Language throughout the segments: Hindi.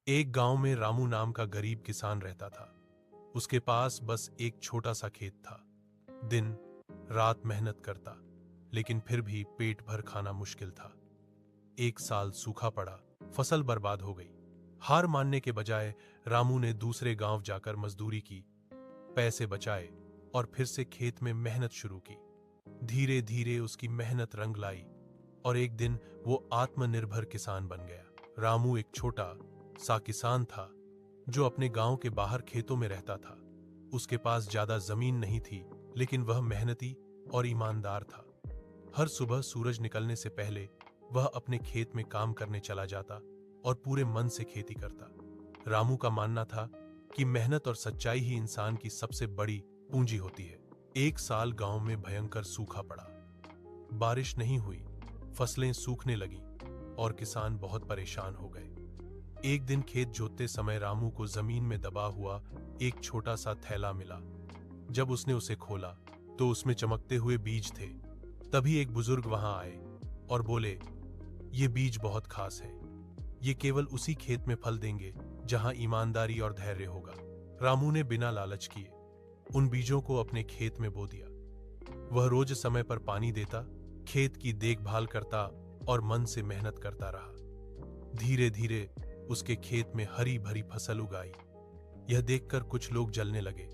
एक गांव में रामू नाम का गरीब किसान रहता था। उसके पास बस एक छोटा सा खेत था। दिन रात मेहनत करता, लेकिन फिर भी पेट भर खाना मुश्किल था। एक साल सूखा पड़ा, फसल बर्बाद हो गई। हार मानने के बजाय रामू ने दूसरे गांव जाकर मजदूरी की, पैसे बचाए और फिर से खेत में मेहनत शुरू की। धीरे धीरे उसकी मेहनत रंग लाई और एक दिन वो आत्मनिर्भर किसान बन गया। रामू एक छोटा सा किसान था जो अपने गांव के बाहर खेतों में रहता था। उसके पास ज्यादा जमीन नहीं थी, लेकिन वह मेहनती और ईमानदार था। हर सुबह सूरज निकलने से पहले वह अपने खेत में काम करने चला जाता और पूरे मन से खेती करता। रामू का मानना था कि मेहनत और सच्चाई ही इंसान की सबसे बड़ी पूंजी होती है। एक साल गांव में भयंकर सूखा पड़ा। बारिश नहीं हुई, फसलें सूखने लगी और किसान बहुत परेशान हो गए। एक दिन खेत जोतते समय रामू को जमीन में दबा हुआ एक छोटा सा थैला मिला। जब उसने उसे खोला तो उसमें चमकते हुए बीज थे। तभी एक बुजुर्ग वहां आए और बोले, ये बीज बहुत खास है। ये केवल उसी खेत में फल देंगे जहां ईमानदारी और धैर्य होगा। रामू ने बिना लालच किए उन बीजों को अपने खेत में बो दिया। वह रोज समय पर पानी देता, खेत की देखभाल करता और मन से मेहनत करता रहा। धीरे धीरे उसके खेत में हरी भरी फसल उगाई। यह देखकर कुछ लोग जलने लगे।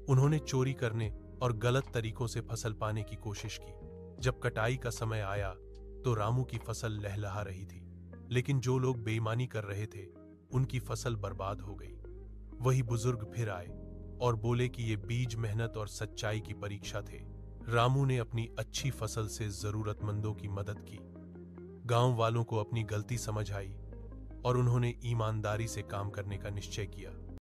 उन्होंने चोरी करने और गलत तरीकों से फसल पाने की कोशिश की। जब कटाई का समय आया तो रामू की फसल लहलहा रही थी, लेकिन जो लोग बेईमानी कर रहे थे उनकी फसल बर्बाद हो गई। वही बुजुर्ग फिर आए और बोले कि ये बीज मेहनत और सच्चाई की परीक्षा थे। रामू ने अपनी अच्छी फसल से जरूरतमंदों की मदद की। गांव वालों को अपनी गलती समझ आई और उन्होंने ईमानदारी से काम करने का निश्चय किया।